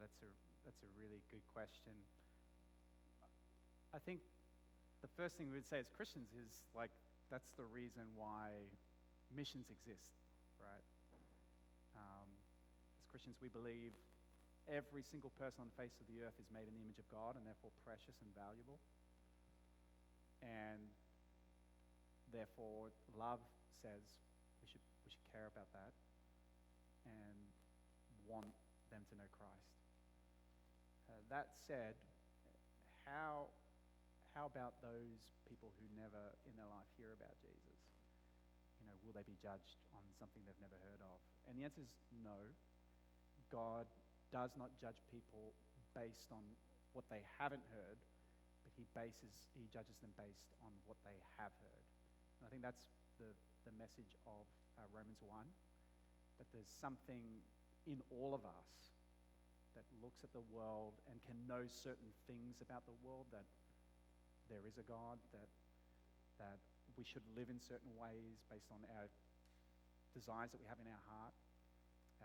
that's a really good question. I think the first thing we would say as Christians is like that's the reason why missions exist, right? As Christians, we believe every single person on the face of the earth is made in the image of God and therefore precious and valuable. And therefore, love says we should care about that and want them to know Christ. That said, how about those people who never in their life hear about Jesus? You know, will they be judged on something they've never heard of? And the answer is no. God does not judge people based on what they haven't heard, but he judges them based on what they have heard. And I think that's the message of Romans 1, that there's something in all of us that looks at the world and can know certain things about the world, that there is a God, that we should live in certain ways based on our desires that we have in our heart,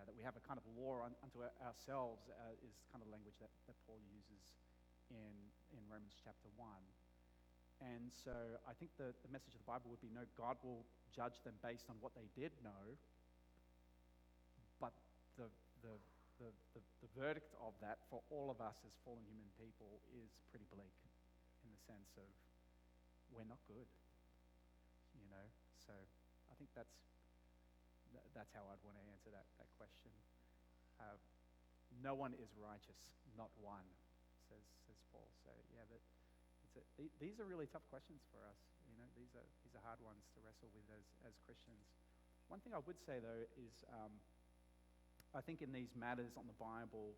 that we have a kind of law unto ourselves is kind of language that Paul uses in Romans chapter 1. And so I think the message of the Bible would be, no, God will judge them based on what they did know, but the verdict of that for all of us as fallen human people is pretty bleak, in the sense of we're not good, you know. So I think that's how I'd want to answer that question. No one is righteous, not one, says Paul. So yeah, these are really tough questions for us. You know, these are hard ones to wrestle with as Christians. One thing I would say though is, I think in these matters on the Bible,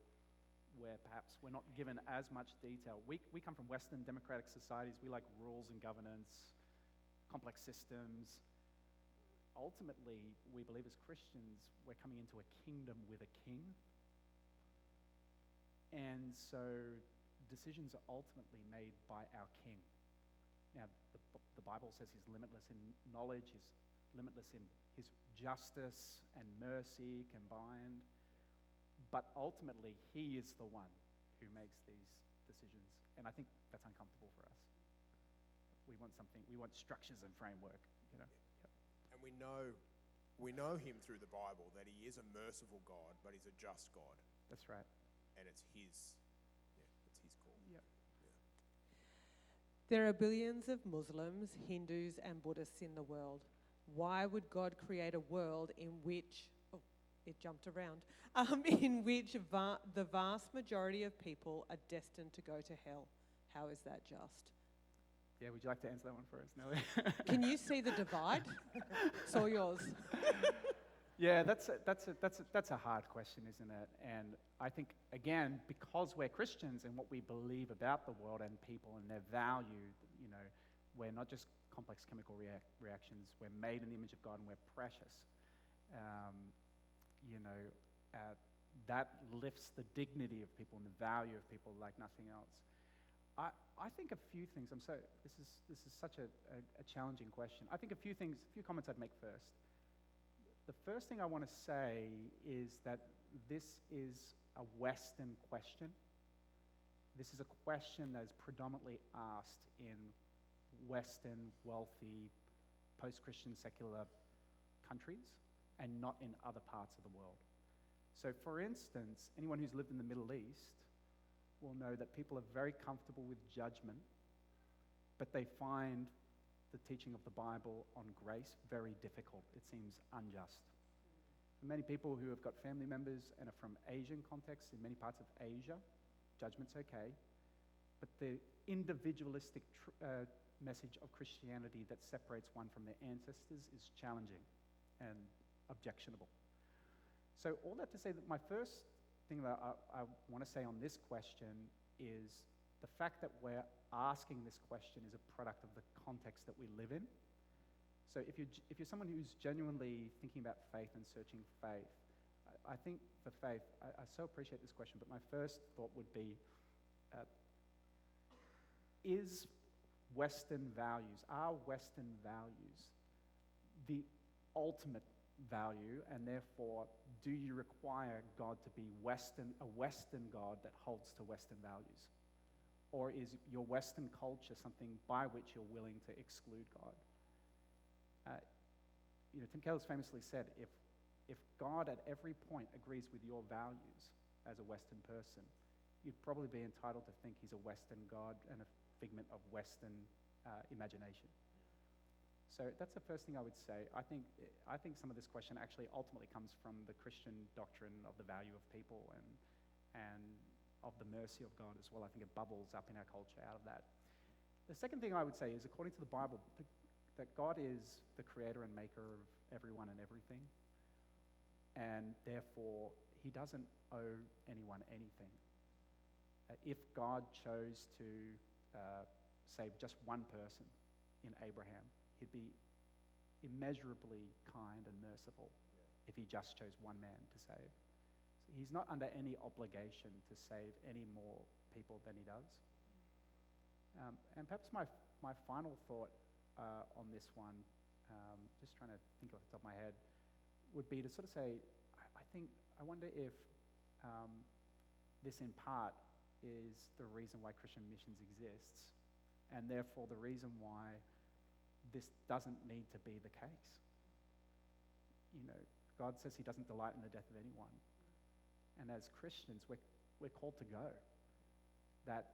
where perhaps we're not given as much detail. We come from Western democratic societies. We like rules and governance, complex systems. Ultimately, we believe as Christians, we're coming into a kingdom with a king. And so decisions are ultimately made by our king. Now, the Bible says he's limitless in knowledge, he's limitless in his justice and mercy combined. But ultimately, he is the one who makes these decisions. And I think that's uncomfortable for us. We want structures and framework, you know. Yep. And we know him through the Bible, that he is a merciful God, but he's a just God. That's right. And it's his call. Yep. Yeah. There are billions of Muslims, Hindus, and Buddhists in the world. Why would God create a world in which, in which the vast majority of people are destined to go to hell? How is that just? Yeah, would you like to answer that one for us, Nellie? Can you see the divide? It's all yours. Yeah, that's a hard question, isn't it? And I think, again, because we're Christians and what we believe about the world and people and their value, you know, we're not just complex chemical reactions. We're made in the image of God and we're precious. That lifts the dignity of people and the value of people like nothing else. I think a few things. This is such a challenging question. I think a few comments I'd make first. The first thing I want to say is that this is a Western question. This is a question that is predominantly asked in Western, wealthy, post-Christian, secular countries, and not in other parts of the world. So, for instance, anyone who's lived in the Middle East will know that people are very comfortable with judgment, but they find the teaching of the Bible on grace very difficult. It seems unjust. For many people who have got family members and are from Asian contexts, in many parts of Asia, judgment's okay, but the individualistic message of Christianity that separates one from their ancestors is challenging and objectionable. So all that to say that my first thing that I want to say on this question is the fact that we're asking this question is a product of the context that we live in. So if you're someone who's genuinely thinking about faith and searching faith, I think for faith, I so appreciate this question, but my first thought would be, is Western values, are Western values the ultimate value, and therefore, do you require God to be a Western God that holds to Western values? Or is your Western culture something by which you're willing to exclude God? Tim Keller's famously said, if God at every point agrees with your values as a Western person, you'd probably be entitled to think he's a Western God and a figment of Western imagination. So that's the first thing I would say. I think some of this question actually ultimately comes from the Christian doctrine of the value of people and of the mercy of God as well. I think it bubbles up in our culture out of that. The second thing I would say is, according to the Bible, that God is the creator and maker of everyone and everything, and therefore he doesn't owe anyone anything. If God chose to save just one person in Abraham, he'd be immeasurably kind and merciful if he just chose one man to save. So he's not under any obligation to save any more people than he does. And perhaps my final thought on this one, just trying to think off the top of my head, would be to sort of say, I wonder if this in part is the reason why Christian missions exists, and therefore the reason why this doesn't need to be the case. God says he doesn't delight in the death of anyone. And as Christians, we're called to go, that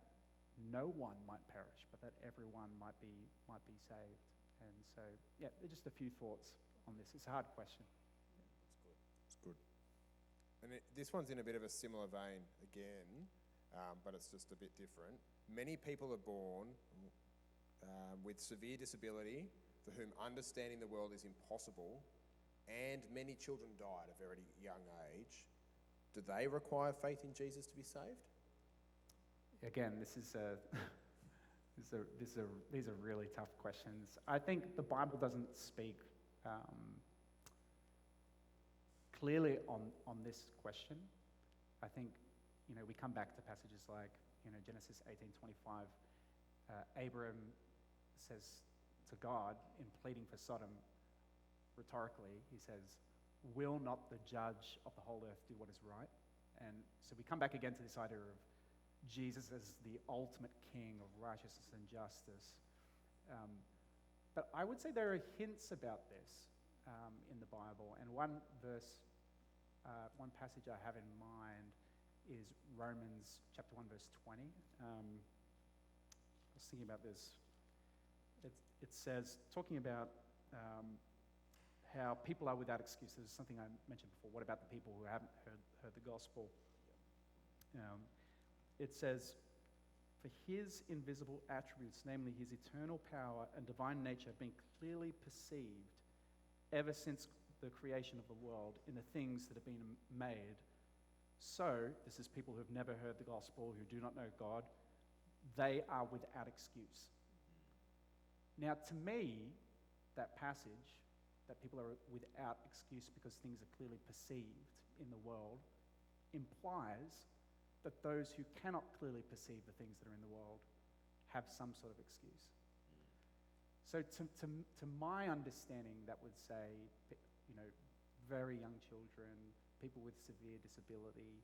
no one might perish, but that everyone might be saved. And so, yeah, just a few thoughts on this. It's a hard question. It's good. And this one's in a bit of a similar vein again, but it's just a bit different. Many people are born with severe disability for whom understanding the world is impossible, and many children die at a very young age. Do they require faith in Jesus to be saved? Again, these are really tough questions. I think the Bible doesn't speak clearly on this question. I think we come back to passages like Genesis 18:25. Abram says to God, in pleading for Sodom, rhetorically, he says, "Will not the judge of the whole earth do what is right?" And so we come back again to this idea of Jesus as the ultimate king of righteousness and justice. But I would say there are hints about this in the Bible. And one one passage I have in mind is Romans chapter 1, verse 20. I was thinking about this. It says, talking about how people are without excuse. This is something I mentioned before. What about the people who haven't heard the gospel? It says, for his invisible attributes, namely his eternal power and divine nature, have been clearly perceived ever since the creation of the world in the things that have been made. So, this is people who have never heard the gospel, who do not know God, they are without excuse. Now, to me, that passage, that people are without excuse because things are clearly perceived in the world, implies that those who cannot clearly perceive the things that are in the world have some sort of excuse. So to my understanding, that would say, very young children, people with severe disability,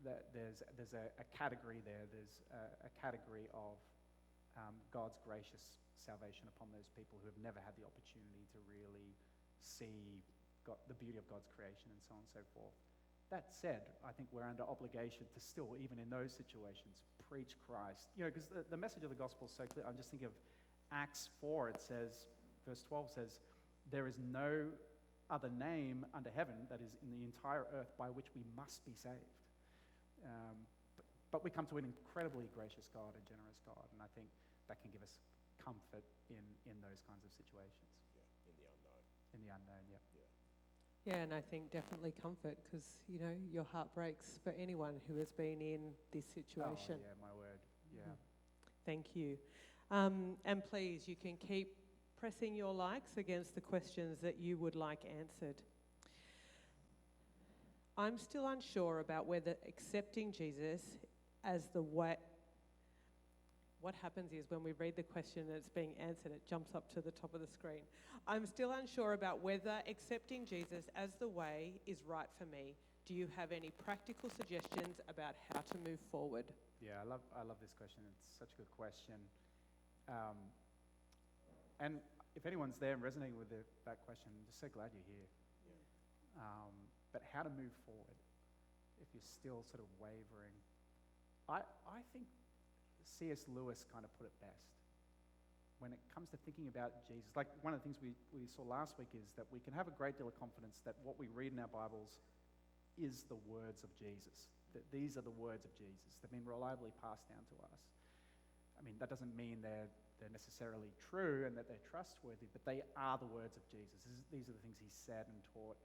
that there's a category there. There's a category of God's gracious salvation upon those people who have never had the opportunity to really see the beauty of God's creation and so on and so forth. That said, I think we're under obligation to still, even in those situations, preach Christ. Because the message of the gospel is so clear. I'm just thinking of Acts 4. It says, verse 12 says, there is no other name under heaven, that is in the entire earth, by which we must be saved. But we come to an incredibly gracious God and generous God, and I think that can give us comfort in those kinds of situations. Yeah, in the unknown. In the unknown, yeah. Yeah, and I think definitely comfort, because, your heart breaks for anyone who has been in this situation. Oh, yeah, my word, yeah. Thank you. And please, you can keep pressing your likes against the questions that you would like answered. I'm still unsure about whether accepting Jesus as the way what happens is when we read the question and it's being answered, it jumps up to the top of the screen. I'm still unsure about whether accepting Jesus as the way is right for me. Do you have any practical suggestions about how to move forward? Yeah, I love this question. It's such a good question. And if anyone's there and resonating with that question, I'm just so glad you're here. But how to move forward if you're still sort of wavering? I think C.S. Lewis kind of put it best. When it comes to thinking about Jesus, like one of the things we saw last week is that we can have a great deal of confidence that what we read in our Bibles is the words of Jesus. That these are the words of Jesus. They've been reliably passed down to us. I mean, that doesn't mean they're necessarily true and that they're trustworthy, but they are the words of Jesus. These are the things he said and taught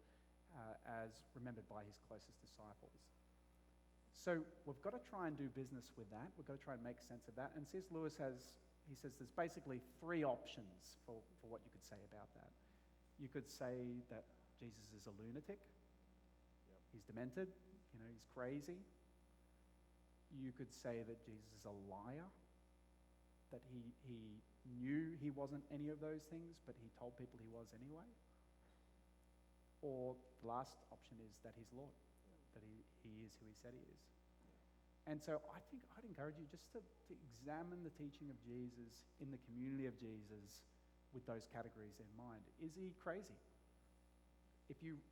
as remembered by his closest disciples. So we've got to try and do business with that. We've got to try and make sense of that. And C.S. Lewis says there's basically three options for what you could say about that. You could say that Jesus is a lunatic. Yep. He's demented. He's crazy. You could say that Jesus is a liar, that he knew he wasn't any of those things, but he told people he was anyway. Or the last option is that he's Lord, that he is who he said he is. And so I think I'd encourage you just to examine the teaching of Jesus in the community of Jesus with those categories in mind. Is he crazy?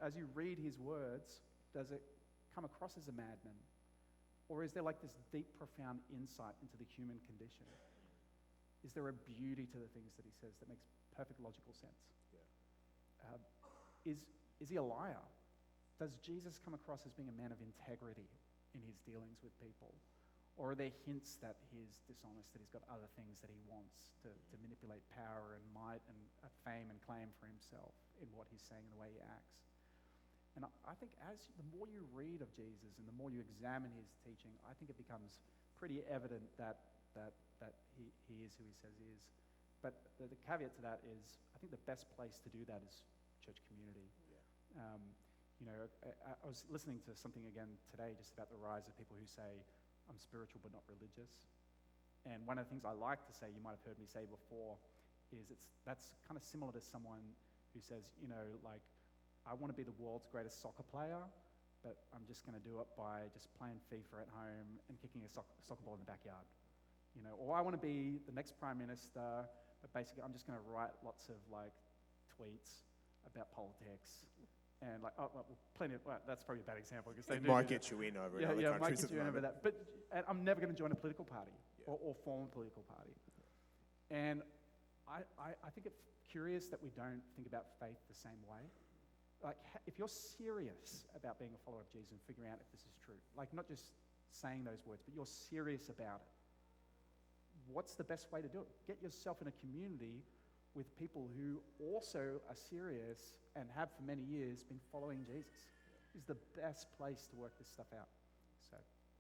As you read his words, does it come across as a madman? Or is there like this deep, profound insight into the human condition? Is there a beauty to the things that he says that makes perfect logical sense? Yeah. Is he a liar? Does Jesus come across as being a man of integrity in his dealings with people? Or are there hints that he's dishonest, that he's got other things that he wants to manipulate power and might and fame and claim for himself in what he's saying and the way he acts? And I think the more you read of Jesus and the more you examine his teaching, I think it becomes pretty evident that he is who he says he is. But the caveat to that is, I think the best place to do that is church community. Yeah. I was listening to something again today just about the rise of people who say, I'm spiritual but not religious. And one of the things I like to say, you might have heard me say before, is that's kind of similar to someone who says, I want to be the world's greatest soccer player, but I'm just going to do it by just playing FIFA at home and kicking a soccer ball in the backyard. Or I want to be the next prime minister, but basically I'm just going to write lots of tweets about politics. And that's probably a bad example because they might get you in over in other countries. Might get you in over that. But I'm never going to join a political party or form a political party. And I think it's curious that we don't think about faith the same way. If you're serious about being a follower of Jesus and figuring out if this is true, not just saying those words, but you're serious about it, what's the best way to do it? Get yourself in a community with people who also are serious and have for many years been following Jesus. Is the best place to work this stuff out.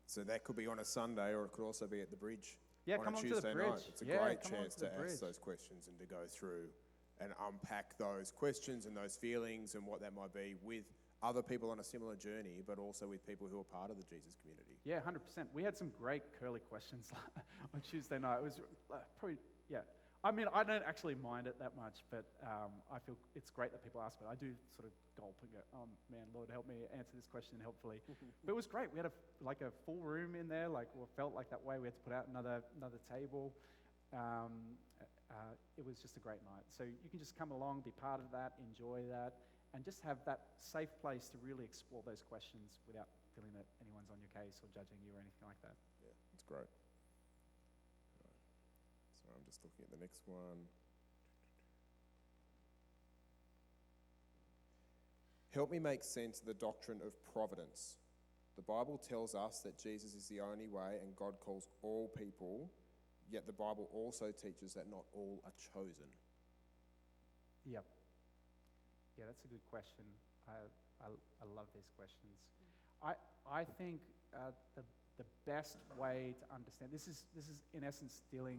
So that could be on a Sunday, or it could also be at the bridge. Yeah, on come a on Tuesday to the bridge. night. It's a great chance to ask those questions and to go through and unpack those questions and those feelings and what that might be with other people on a similar journey, but also with people who are part of the Jesus community. Yeah, 100%. We had some great curly questions on Tuesday night. It was probably, I mean, I don't actually mind it that much, but I feel it's great that people ask, but I do sort of gulp and go, oh man, Lord, help me answer this question helpfully. But it was great. We had a full room in there, felt like that way. We had to put out another table. It was just a great night. So you can just come along, be part of that, enjoy that, and just have that safe place to really explore those questions without feeling that anyone's on your case or judging you or anything like that. Yeah, it's great. So I'm just looking at the next one. Help me make sense of the doctrine of providence. The Bible tells us that Jesus is the only way and God calls all people, yet the Bible also teaches that not all are chosen. Yep. Yeah, that's a good question. I love these questions. I think the best way to understand this is in essence dealing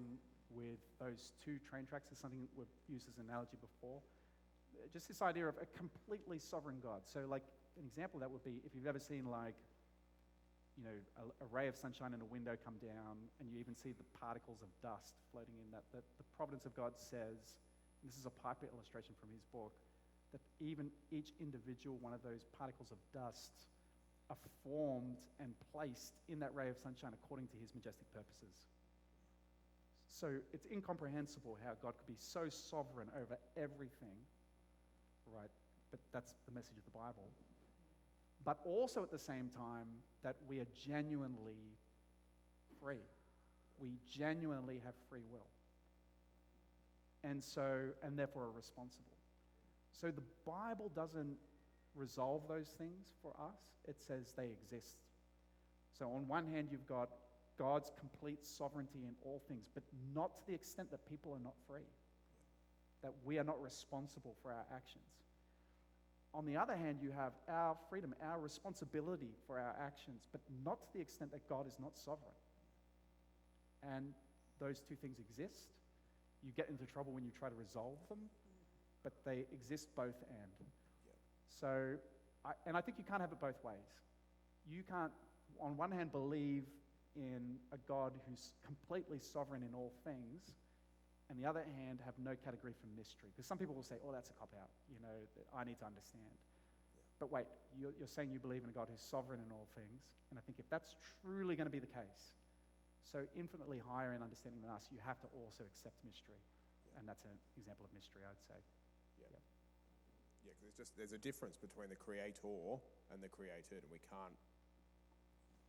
with those two train tracks. Is something we've used as an analogy before. Just this idea of a completely sovereign God. So, an example of that would be if you've ever seen a ray of sunshine in a window come down, and you even see the particles of dust floating in that the providence of God says, and this is a Piper illustration from his book, that even each individual one of those particles of dust are formed and placed in that ray of sunshine according to his majestic purposes. So it's incomprehensible how God could be so sovereign over everything, right? But that's the message of the Bible. But also at the same time that we are genuinely free. We genuinely have free will. And therefore are responsible. So the Bible doesn't resolve those things for us. It says they exist. So on one hand, you've got God's complete sovereignty in all things, but not to the extent that people are not free, that we are not responsible for our actions. On the other hand, you have our freedom, our responsibility for our actions, but not to the extent that God is not sovereign. And those two things exist. You get into trouble when you try to resolve them, but they exist both and. So, I think you can't have it both ways. You can't, on one hand, believe in a God who's completely sovereign in all things, and the other hand, have no category for mystery. Because some people will say, oh, that's a cop-out. I need to understand. But wait, you're saying you believe in a God who's sovereign in all things, and I think if that's truly going to be the case, so infinitely higher in understanding than us, you have to also accept mystery. And that's an example of mystery, I'd say. Yeah, because there's a difference between the creator and the created, and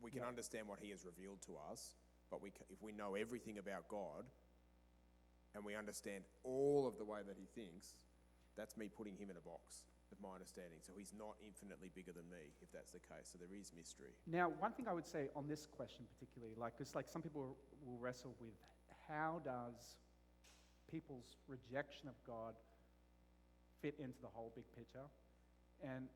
we can understand what he has revealed to us, but if we know everything about God, and we understand all of the way that he thinks, that's me putting him in a box, of my understanding. So he's not infinitely bigger than me, if that's the case. So there is mystery. Now, one thing I would say on this question particularly, because some people will wrestle with, how does people's rejection of God fit into the whole big picture? And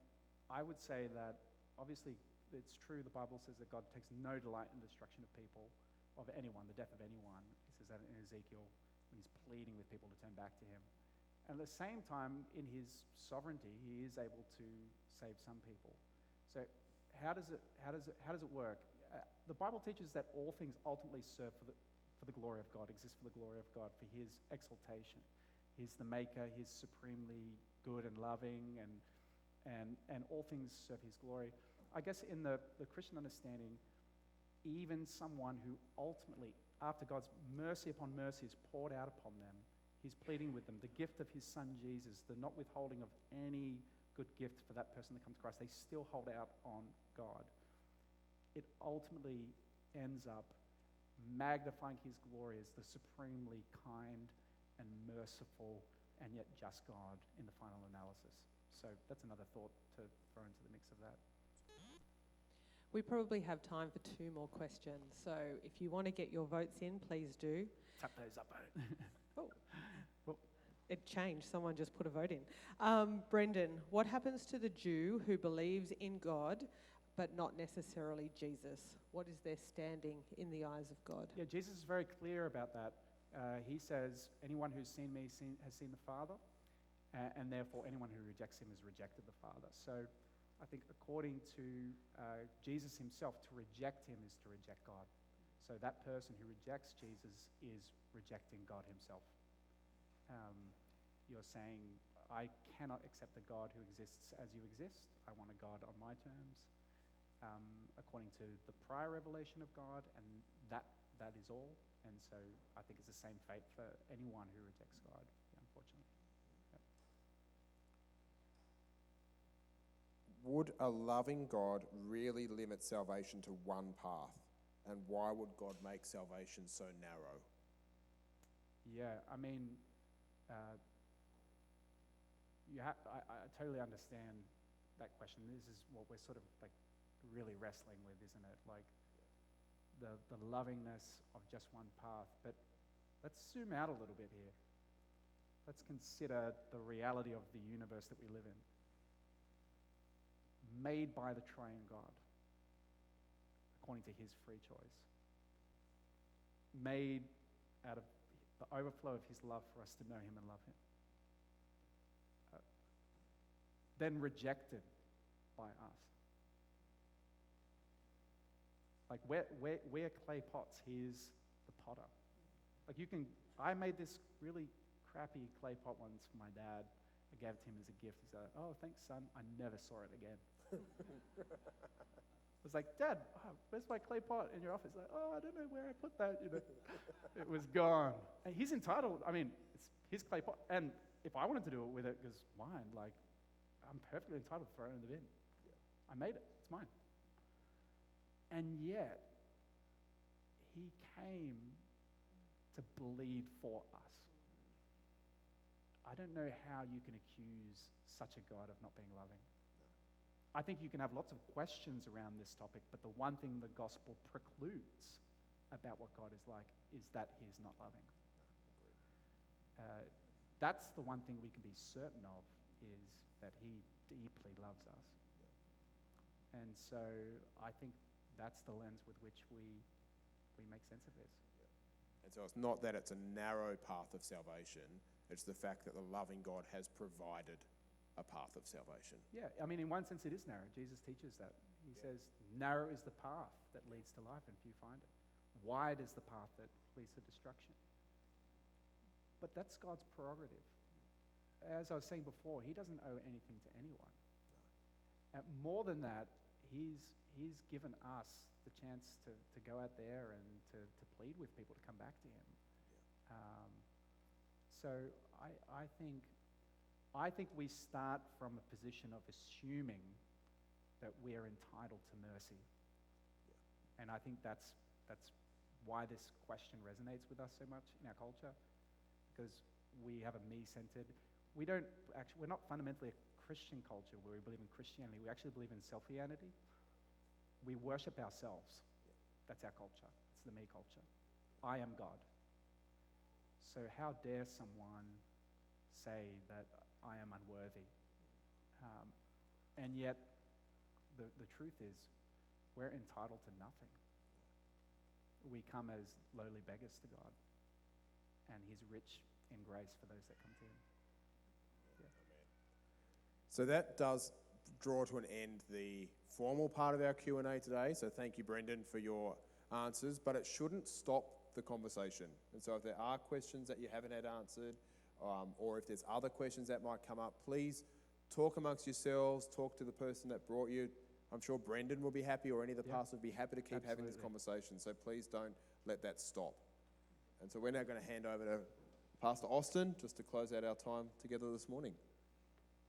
I would say that, obviously, it's true, the Bible says that God takes no delight in the destruction of people, of anyone, the death of anyone. He says that in Ezekiel, when he's pleading with people to turn back to him. And at the same time, in his sovereignty, he is able to save some people. So how does it work? The Bible teaches that all things ultimately serve for the glory of God, exist for the glory of God, for his exaltation. He's the maker, he's supremely good and loving, and all things serve his glory. I guess in the Christian understanding, even someone who ultimately, after God's mercy upon mercy is poured out upon them, he's pleading with them, the gift of his son Jesus, the not withholding of any good gift for that person that comes to Christ, they still hold out on God. It ultimately ends up magnifying his glory as the supremely kind and merciful and yet just God in the final analysis. So that's another thought to throw into the mix of that. We probably have time for 2 more questions. So if you want to get your votes in, please do. Tap those up. Oh, it changed. Someone just put a vote in. Brendan, what happens to the Jew who believes in God but not necessarily Jesus? What is their standing in the eyes of God? Yeah, Jesus is very clear about that. He says, anyone who's seen me has seen the Father, and therefore anyone who rejects him has rejected the Father. So I think according to Jesus himself, to reject him is to reject God. So that person who rejects Jesus is rejecting God himself. You're saying, I cannot accept a God who exists as you exist. I want a God on my terms, according to the prior revelation of God, and that is all. And so I think it's the same fate for anyone who rejects God, unfortunately. Yep. Would a loving God really limit salvation to one path? And why would God make salvation so narrow? Yeah, I mean, I totally understand that question. This is what we're sort of like really wrestling with, isn't it? Like the lovingness of just one path. But let's zoom out a little bit here. Let's consider the reality of the universe that we live in. Made by the triune God, according to his free choice. Made out of the overflow of his love for us to know him and love him. Then rejected by us. Like we're clay pots. He's the potter. Like I made this really crappy clay pot once for my dad. I gave it to him as a gift. He said, "Oh, thanks, son." I never saw it again. I was like, "Dad, where's my clay pot in your office?" Like, "Oh, I don't know where I put that." It was gone. And he's entitled. I mean, it's his clay pot, and if I wanted to do it with it, because mine, like, I'm perfectly entitled to throw it in the bin. I made it. It's mine. And yet, he came to bleed for us. I don't know how you can accuse such a God of not being loving. I think you can have lots of questions around this topic, but the one thing the gospel precludes about what God is like is that he is not loving. That's the one thing we can be certain of, is that he deeply loves us. And so I think that's the lens with which we make sense of this. And so it's not that it's a narrow path of salvation, it's the fact that the loving God has provided a path of salvation. Yeah, I mean, in one sense it is narrow. Jesus teaches that. He says, narrow is the path that leads to life, and few find it. Wide is the path that leads to destruction. But that's God's prerogative. As I was saying before, he doesn't owe anything to anyone. And more than that, he's given us the chance to go out there and to plead with people to come back to him. So I think we start from a position of assuming that we're entitled to mercy. And I think that's why this question resonates with us so much in our culture, because we have a me-centered, we're not fundamentally a Christian culture where we believe in Christianity. We actually believe in selfianity. We worship ourselves. That's our culture. It's the me culture. I am God. So how dare someone say that I am unworthy? And yet, the truth is, we're entitled to nothing. We come as lowly beggars to God, and he's rich in grace for those that come to him. So that does draw to an end the formal part of our Q&A today. So thank you, Brendan, for your answers, but it shouldn't stop the conversation. And so if there are questions that you haven't had answered, or if there's other questions that might come up, please talk amongst yourselves, talk to the person that brought you. I'm sure Brendan will be happy, or any of the pastors will be happy to keep having this conversation. So please don't let that stop. And so we're now going to hand over to Pastor Austin just to close out our time together this morning.